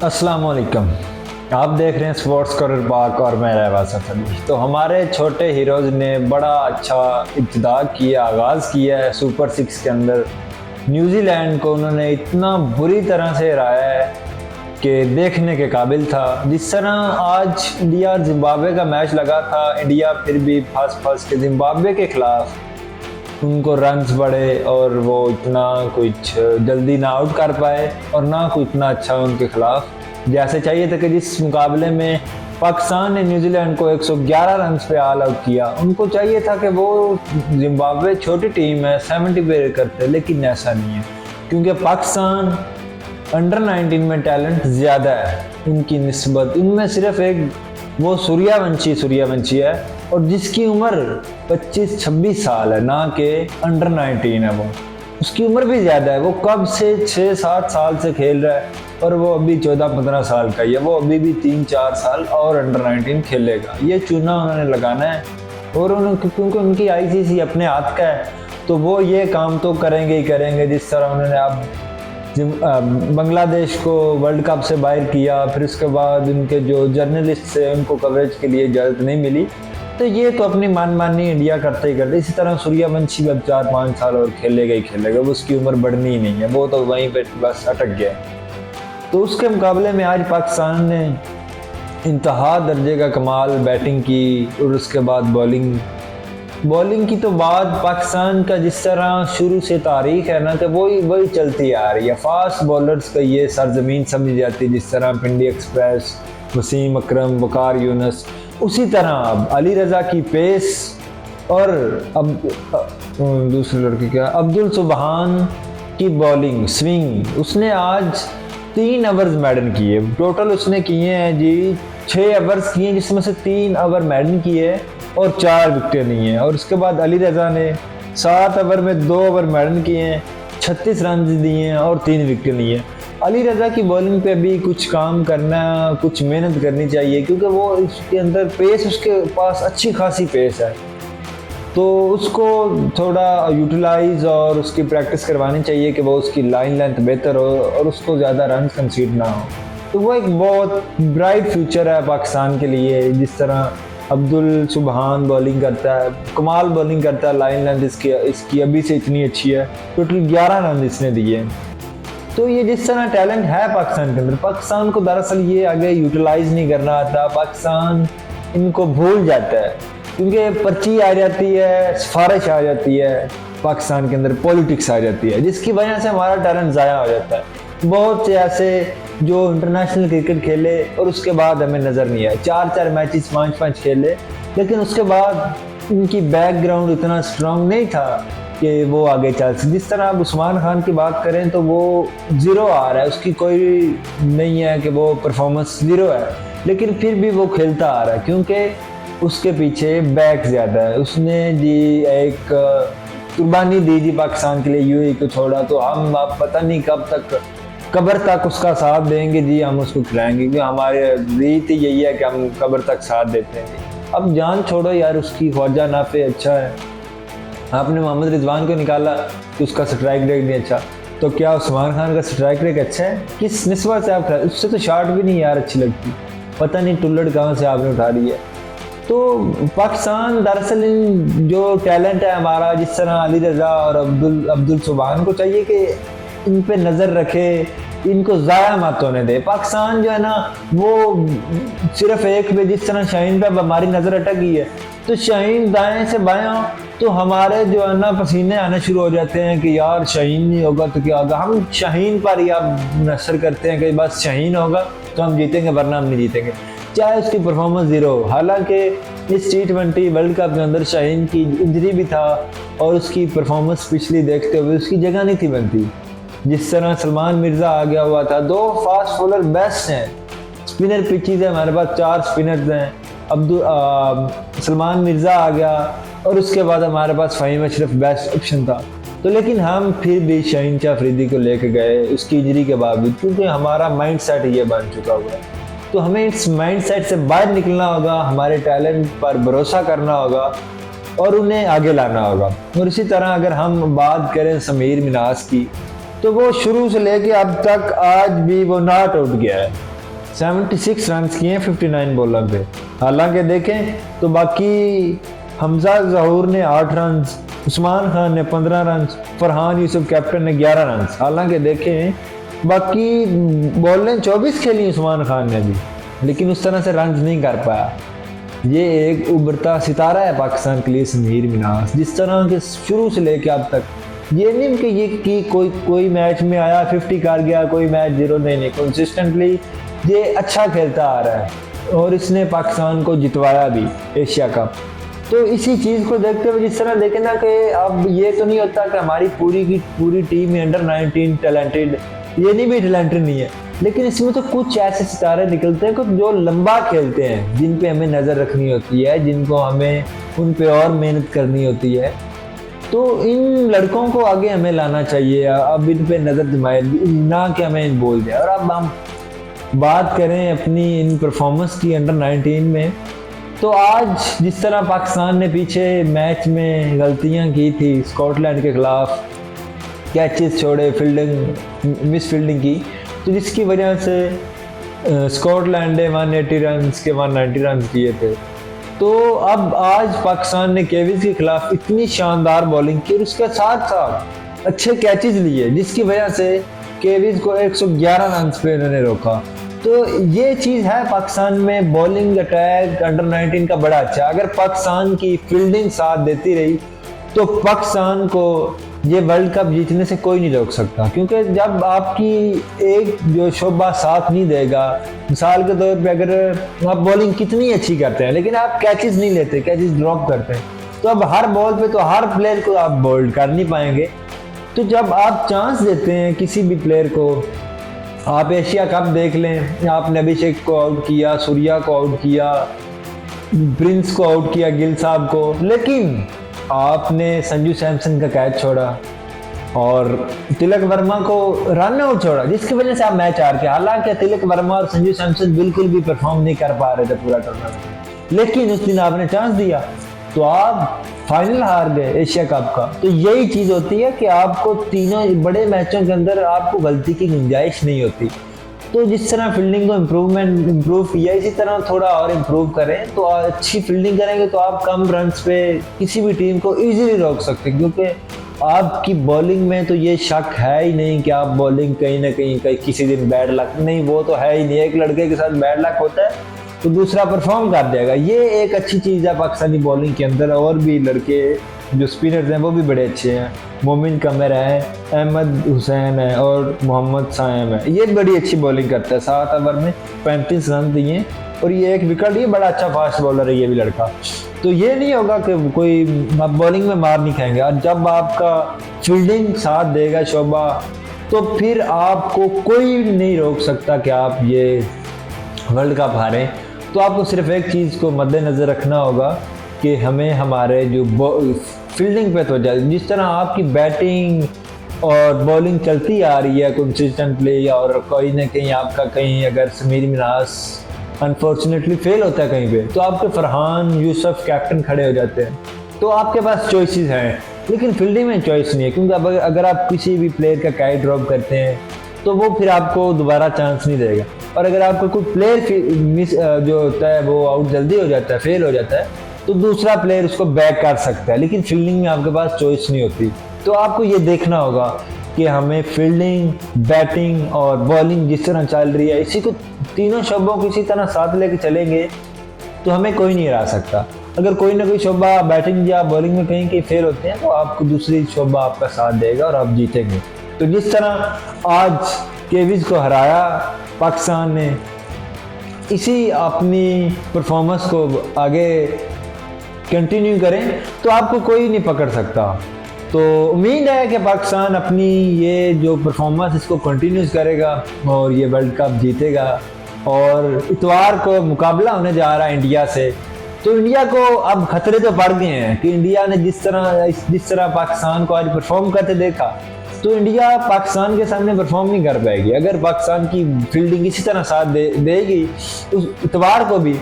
अस्सलाम वालेकुम। आप देख रहे हैं स्पोर्ट्स कॉर्नर पाक और मैं रहबाज अली। तो हमारे छोटे हीरोज़ ने बड़ा अच्छा इब्तिदा किया, आगाज़ किया है सुपर 6 के अंदर। न्यूजीलैंड को उन्होंने इतना बुरी तरह से हराया है कि देखने के काबिल था। जिस तरह आज इंडिया और जिम्बाब्वे का मैच लगा था, इंडिया फिर भी फंस के जिम्बाब्वे के ख़िलाफ़ उनको रन्स बढ़े और वो इतना कुछ जल्दी ना आउट कर पाए और ना कुछ इतना अच्छा उनके खिलाफ जैसे चाहिए था। कि जिस मुकाबले में पाकिस्तान ने न्यूजीलैंड को 111 रन पे ऑल आउट किया, उनको चाहिए था कि वो जिम्बाब्वे छोटी टीम है 70 पे करते, लेकिन ऐसा नहीं है क्योंकि पाकिस्तान अंडर 19 में टैलेंट ज़्यादा है उनकी निस्बत। उनमें सिर्फ एक वो सूर्यवंशी है और जिसकी उम्र 25-26 साल है, ना कि अंडर 19 है। वो उसकी उम्र भी ज़्यादा है, वो कब से 6-7 साल से खेल रहा है और वो अभी 14-15 साल का ही है। वो अभी भी 3-4 साल और अंडर 19 खेलेगा। ये चूना उन्होंने लगाना है और क्योंकि उनकी ICC अपने हाथ का है, तो वो ये काम तो करेंगे ही करेंगे। जिस तरह उन्होंने अब बांग्लादेश को वर्ल्ड कप से बाहर किया, फिर उसके बाद उनके जो जर्नलिस्ट थे उनको कवरेज के लिए इजाज़त नहीं मिली, तो ये तो अपनी मनमानी इंडिया करते ही करते। इसी तरह सूर्यवंशी भी अब 4-5 साल और खेलेगा ही खेलेगा, वो उसकी उम्र बढ़नी ही नहीं है, वो तो वहीं पे बस अटक गया। तो उसके मुकाबले में आज पाकिस्तान ने इंतहा दर्जे का कमाल बैटिंग की और उसके बाद बॉलिंग की तो बात पाकिस्तान का जिस तरह शुरू से तारीख है ना, कि वही चलती आ रही है। फास्ट बॉलर्स का ये सरजमीन समझी जाती है, जिस तरह पिंडी एक्सप्रेस, वसीम अकरम, वकार यूनुस, उसी तरह अब अली रज़ा की पेस और अब दूसरे लड़के क्या अब्दुल सुबहान की बॉलिंग स्विंग। उसने आज 3 ओवर्स मैडन किए, टोटल उसने किए हैं जी 6 ओवर्स किए, जिसमें से 3 ओवर मैडन किए और 4 विकेटें ली हैं। और उसके बाद अली रज़ा ने 7 ओवर में 2 ओवर मैडन किए हैं, 36 रन दिए हैं और 3 विकेट लिए हैं। अली रज़ा की बॉलिंग पे भी कुछ काम करना, कुछ मेहनत करनी चाहिए क्योंकि वो इसके अंदर पेस, उसके पास अच्छी खासी पेस है, तो उसको थोड़ा यूटिलाइज और उसकी प्रैक्टिस करवानी चाहिए कि वो उसकी लाइन लेंथ बेहतर हो और उसको ज़्यादा रन कंसीड ना हो। तो वो एक बहुत ब्राइट फ्यूचर है पाकिस्तान के लिए। जिस तरह अब्दुल सुबहान बॉलिंग करता है, कमाल बॉलिंग करता है, लाइन लेंथ इसकी अभी से इतनी अच्छी है, टोटल 11 रन इसने दिए। तो ये जिस तरह टैलेंट है पाकिस्तान के अंदर, पाकिस्तान को दरअसल ये आगे यूटिलाइज नहीं करना आता। पाकिस्तान इनको भूल जाता है क्योंकि पर्ची आ जाती है, सिफारिश आ जाती है, पाकिस्तान के अंदर पॉलिटिक्स आ जाती है, जिसकी वजह से हमारा टैलेंट ज़ाया हो जाता है। बहुत से ऐसे जो इंटरनेशनल क्रिकेट खेले और उसके बाद हमें नज़र नहीं आए, 4-4 मैचेस 5-5 खेले, लेकिन उसके बाद उनकी बैकग्राउंड इतना स्ट्रांग नहीं था कि वो आगे चल सके। जिस तरह आप उस्मान खान की बात करें तो वो 0 आ रहा है, उसकी कोई नहीं है कि वो परफॉर्मेंस 0 है, लेकिन फिर भी वो खेलता आ रहा है क्योंकि उसके पीछे बैक ज़्यादा है। उसने जी एक कुर्बानी दी जी पाकिस्तान के लिए, UAE को छोड़ा, तो हम आप पता नहीं कब तक कब्र तक उसका साथ देंगे जी, हम उसको खिलाएंगे क्योंकि हमारे रीत यही है कि हम कब्र तक साथ देते हैं। अब जान छोड़ो यार, उसकी ख्वाजा नाफे अच्छा है, आपने मोहम्मद रिजवान को निकाला कि उसका स्ट्राइक रेट नहीं अच्छा, तो क्या उस्मान खान का स्ट्राइक रेट अच्छा है? किस निस्बत से आप, उससे तो शॉट भी नहीं यार अच्छी लगती, पता नहीं टुल्लड़ कहाँ से आपने उठा ली है। तो पाकिस्तान दरअसल जो टैलेंट है हमारा, जिस तरह अली रज़ा और अब्दुल सुबहान को चाहिए कि इन पे नज़र रखे, इनको ज़ाया मत होने दे। पाकिस्तान जो है ना वो सिर्फ एक पे, जिस तरह शाहीन पे हमारी नज़र अटक गई है, तो शाहीन दाएं से बायां तो हमारे जो है ना पसीने आने शुरू हो जाते हैं कि यार शाहीन नहीं होगा तो क्या होगा। हम शाहीन पर ही आप नसर करते हैं कि बस शाहीन होगा तो हम जीतेंगे, वरना हम नहीं जीतेंगे, चाहे उसकी परफॉर्मेंस 0 हो। हालांकि इस T20 वर्ल्ड कप के अंदर शाहीन की इंजरी भी था और उसकी परफॉर्मेंस पिछली देखते हुए उसकी जगह नहीं थी बनती। जिस तरह सलमान मिर्ज़ा आ गया हुआ था, 2 फास्ट बॉलर बेस्ट हैं, स्पिनर पिचेस है हमारे पास, 4 स्पिनर्स हैं, सलमान मिर्ज़ा आ गया और उसके बाद हमारे पास फ़हीम अशरफ बेस्ट ऑप्शन था। तो लेकिन हम फिर भी शाहीन शाह अफरीदी को लेके गए उसकी इंजरी के बावजूद, क्योंकि हमारा माइंड सेट ये बन चुका हुआ है। तो हमें इस माइंड सेट से बाहर निकलना होगा, हमारे टैलेंट पर भरोसा करना होगा और उन्हें आगे लाना होगा। और इसी तरह अगर हम बात करें समीर मिनास की, तो वो शुरू से लेके अब तक आज भी वो नॉट आउट गया है। 76 रन किए हैं 59 बॉलर पे। हालांकि देखें तो बाकी हमजा जहूर ने 8 रन, उस्मान खान ने 15 रन, फरहान यूसुफ कैप्टन ने 11 रन। हालांकि देखें बाकी बॉलें 24 खेली उस्मान खान ने भी, लेकिन उस तरह से रन नहीं कर पाया। ये एक उभरता सितारा है पाकिस्तान के लिए समीर मिन्हास, जिस तरह के शुरू से लेके अब तक ये नहीं कि ये कि कोई मैच में आया 50 कर गया, कोई मैच 0 नहीं, कंसिस्टेंटली ये अच्छा खेलता आ रहा है और इसने पाकिस्तान को जितवाया भी एशिया कप। तो इसी चीज़ को देखते हुए जिस तरह देखें ना कि अब ये तो नहीं होता कि हमारी पूरी की पूरी टीम में अंडर 19 टैलेंटेड, ये नहीं भी टैलेंटेड नहीं है, लेकिन इसमें तो कुछ ऐसे सितारे निकलते हैं जो लंबा खेलते हैं, जिन पे हमें नज़र रखनी होती है, जिनको हमें उन पे और मेहनत करनी होती है। तो इन लड़कों को आगे हमें लाना चाहिए, अब इन पे नज़र जमाए ना कि हमें बोल दें। और अब हम बात करें अपनी इन परफॉर्मेंस की अंडर 19 में, तो आज जिस तरह पाकिस्तान ने पीछे मैच में गलतियां की थी स्कॉटलैंड के खिलाफ, कैचेस छोड़े, फील्डिंग मिस फील्डिंग की, तो जिसकी वजह से स्कॉटलैंड ने 180 रन के 190 रन किए थे। तो अब आज पाकिस्तान ने केविस के खिलाफ इतनी शानदार बॉलिंग की और उसके साथ साथ अच्छे कैचेस लिए, जिसकी वजह से केविस को 111 रन पे इन्होंने रोका। तो ये चीज़ है पाकिस्तान में बॉलिंग अटैक अंडर 19 का बड़ा अच्छा। अगर पाकिस्तान की फील्डिंग साथ देती रही तो पाकिस्तान को ये वर्ल्ड कप जीतने से कोई नहीं रोक सकता, क्योंकि जब आपकी एक जो शोबा साथ नहीं देगा, मिसाल के तौर पे अगर आप बॉलिंग कितनी अच्छी करते हैं लेकिन आप कैचेस नहीं लेते, कैचेस ड्रॉप करते हैं, तो अब हर बॉल पे तो हर प्लेयर को आप बोल्ड कर नहीं पाएंगे। तो जब आप चांस देते हैं किसी भी प्लेयर को, आप एशिया कप देख लें, आपने अभिषेक को आउट किया, सूर्या को आउट किया, प्रिंस को आउट किया, गिल साहब को, लेकिन आपने संजू सैमसन का कैच छोड़ा और तिलक वर्मा को रन आउट छोड़ा, जिसकी वजह से आप मैच हार के। हालांकि तिलक वर्मा और संजू सैमसन बिल्कुल भी परफॉर्म नहीं कर पा रहे थे पूरा टूर्नामेंट, लेकिन उस दिन आपने चांस दिया तो आप फाइनल हार गए एशिया कप का। तो यही चीज़ होती है कि आपको तीनों बड़े मैचों के अंदर आपको गलती की गुंजाइश नहीं होती। तो जिस तरह फील्डिंग को इम्प्रूव किया, इसी तरह थोड़ा और इम्प्रूव करें, तो अच्छी फील्डिंग करेंगे तो आप कम रन्स पे किसी भी टीम को इजीली रोक सकते हैं, क्योंकि आपकी बॉलिंग में तो ये शक है ही नहीं कि आप बॉलिंग कहीं ना कहीं किसी दिन बैड लक, नहीं वो तो है ही नहीं। एक लड़के के साथ बैड लक होता है तो दूसरा परफॉर्म कर देगा, ये एक अच्छी चीज़ है पाकिस्तानी बॉलिंग के अंदर। और भी लड़के जो स्पिनर्स हैं वो भी बड़े अच्छे हैं, मोमिन कमर है, अहमद हुसैन है और मोहम्मद साइम है, ये बड़ी अच्छी बॉलिंग करता है। 7 ओवर में 35 रन दिए और ये एक विकेट, ये बड़ा अच्छा फास्ट बॉलर है ये भी लड़का। तो ये नहीं होगा कि कोई आप बॉलिंग में मार नहीं खाएंगे, और जब आपका फील्डिंग साथ देगा शोभा, तो फिर आपको कोई नहीं रोक सकता कि आप ये वर्ल्ड कप हारें। तो आपको सिर्फ एक चीज़ को मद्देनज़र रखना होगा कि हमें हमारे जो फील्डिंग पे तो जिस तरह आपकी बैटिंग और बॉलिंग चलती आ रही है कंसिस्टेंटली, और कोई ना कहीं आपका कहीं अगर समीर मिन्हास अनफॉर्चुनेटली फेल होता है कहीं पे, तो आपके फरहान यूसुफ कैप्टन खड़े हो जाते हैं। तो आपके पास चॉइसेस हैं, लेकिन फील्डिंग में चॉइस नहीं है, क्योंकि अगर आप किसी भी प्लेयर का कैच ड्रॉप करते हैं तो वो फिर आपको दोबारा चांस नहीं देगा। और अगर आपका कोई प्लेयर मिस जो होता है वो आउट जल्दी हो जाता है, फेल हो जाता है, तो दूसरा प्लेयर उसको बैक कर सकता है, लेकिन फील्डिंग में आपके पास चॉइस नहीं होती। तो आपको ये देखना होगा कि हमें फील्डिंग, बैटिंग और बॉलिंग जिस तरह चल रही है, इसी को तीनों शोबों को इसी तरह साथ लेके चलेंगे तो हमें कोई नहीं हरा सकता। अगर कोई ना कोई शोबा बैटिंग या बॉलिंग में कहीं फेल होते हैं तो आपको दूसरी शोबा आपका साथ देगा और आप जीतेंगे। तो जिस तरह आज केविस को हराया पाकिस्तान ने, इसी अपनी परफॉर्मेंस को आगे कंटिन्यू करें तो आपको कोई नहीं पकड़ सकता। तो उम्मीद है कि पाकिस्तान अपनी ये जो परफॉर्मेंस इसको कंटिन्यूस करेगा और ये वर्ल्ड कप जीतेगा। और इतवार को मुकाबला होने जा रहा है इंडिया से, तो इंडिया को अब खतरे तो बढ़ गए हैं कि इंडिया ने जिस तरह पाकिस्तान को आज परफॉर्म करते देखा, तो इंडिया पाकिस्तान के सामने परफॉर्म नहीं कर पाएगी। अगर पाकिस्तान की फील्डिंग इसी तरह साथ देगी उस इतवार को भी,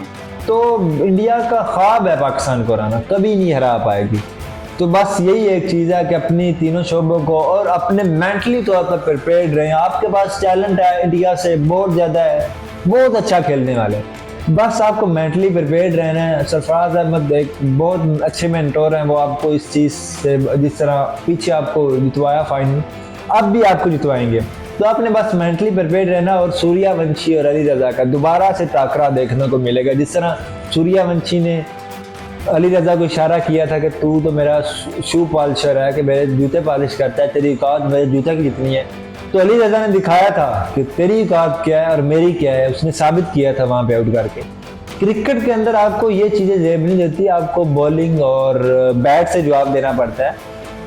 तो इंडिया का ख्वाब है पाकिस्तान को हराना, कभी नहीं हरा पाएगी। तो बस यही एक चीज़ है कि अपनी तीनों शोबों को और अपने मेंटली तौर पर प्रिपेयर्ड रहें। आपके पास टैलेंट है इंडिया से बहुत ज़्यादा है, बहुत अच्छा खेलने वाले हैं। बस आपको मेंटली प्रिपेयर्ड रहना है। सरफराज अहमद एक बहुत अच्छे मेंटोर हैं, वो आपको इस चीज़ से जिस तरह पीछे आपको जितवाया फाइनल, अब भी आपको जितवाएंगे। तो आपने बस मेंटली प्रिपेयर्ड रहना। और सूर्यवंशी और अली रज़ा का दोबारा से टाकरा देखने को मिलेगा। जिस तरह सूर्यवंशी ने अली रज़ा को इशारा किया था कि तू तो मेरा शू पॉलिशर है, कि मेरे जूते पॉलिश करता है, तेरी औकात मेरे जूते की जितनी है। तो अली रज़ा ने दिखाया था कि तेरी औकात क्या है और मेरी क्या है, उसने साबित किया था वहाँ पे आउट करके। क्रिकेट के अंदर आपको ये चीज़ें जेब नहीं देती, आपको बॉलिंग और बैट से जवाब देना पड़ता है।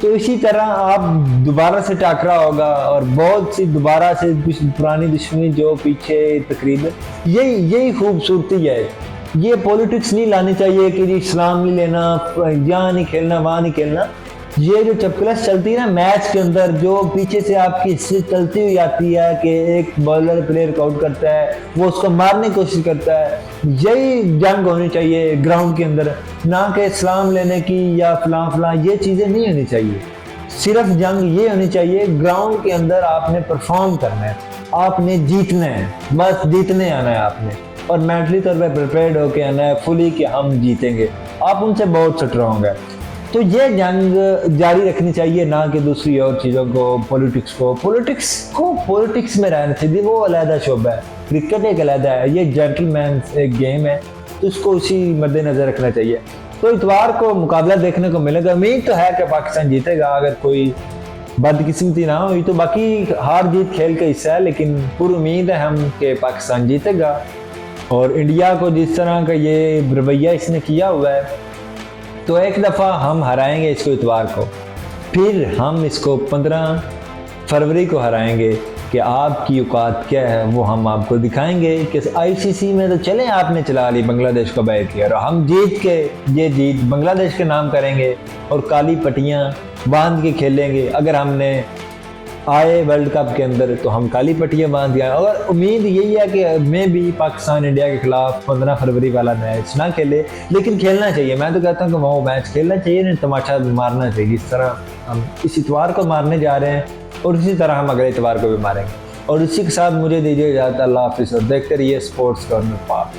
तो इसी तरह आप दोबारा से टाकरा होगा और बहुत सी दोबारा से पुरानी दुश्मनी जो पीछे तकरीबन यही खूबसूरती है। ये पॉलिटिक्स नहीं लानी चाहिए कि इस्लाम नहीं लेना, यहाँ नहीं खेलना, वहाँ नहीं खेलना। ये जो चपकलस चलती है ना मैच के अंदर, जो पीछे से आपकी हिस्से चलती हुई आती है कि एक बॉलर प्लेयर को आउट करता है, वो उसको मारने की कोशिश करता है, यही जंग होनी चाहिए ग्राउंड के अंदर, ना कि इस्लाम लेने की या फलां ये चीज़ें नहीं होनी चाहिए। सिर्फ जंग ये होनी चाहिए ग्राउंड के अंदर आपने परफॉर्म करना है, आपने जीतना है, बस जीतने आना है आपने, और मेंटली तौर पर प्रिपेयर्ड होकर आना है फुली कि हम जीतेंगे। आप उनसे बहुत स्ट्रांग होंगे। तो ये जंग जारी रखनी चाहिए, ना कि दूसरी और चीज़ों को, पॉलिटिक्स में रहना चाहिए। वो अलहदा शोबा है, क्रिकेट एक अलहदा है, ये जेंटलमैन एक गेम है, तो उसको उसी मद्देनजर रखना चाहिए। तो इतवार को मुकाबला देखने को मिलेगा। उम्मीद तो है कि पाकिस्तान जीतेगा, अगर कोई बदकिस्मती ना हुई तो। बाकी हार जीत खेल का हिस्सा है, लेकिन पूरी उम्मीद है हम कि पाकिस्तान जीतेगा। और इंडिया को जिस तरह का ये रवैया इसने किया हुआ है, तो एक दफ़ा हम हराएंगे इसको इतवार को, फिर हम इसको 15 फरवरी को हराएंगे कि आपकी औकात क्या है वो हम आपको दिखाएंगे। कि आईसीसी में तो चले आपने चला ली, बांग्लादेश को बैठ किया, और हम जीत के ये जीत बांग्लादेश के नाम करेंगे और काली पट्टियाँ बांध के खेलेंगे। अगर हमने आए वर्ल्ड कप के अंदर तो हम काली पट्टियाँ बांध गए। और उम्मीद यही है कि मैं भी पाकिस्तान इंडिया के खिलाफ 15 फरवरी वाला मैच ना खेले, लेकिन खेलना चाहिए। मैं तो कहता हूँ कि वो मैच खेलना चाहिए, नहीं तमाशा मारना चाहिए। इस तरह हम इस इतवार को मारने जा रहे हैं और इसी तरह हम अगले इतवार को भी मारेंगे। और इसी के साथ मुझे दीजिए इजाज़त। अल्लाह हाफिज़ और देखते रहिए स्पोर्ट्स कॉर्नर पाक।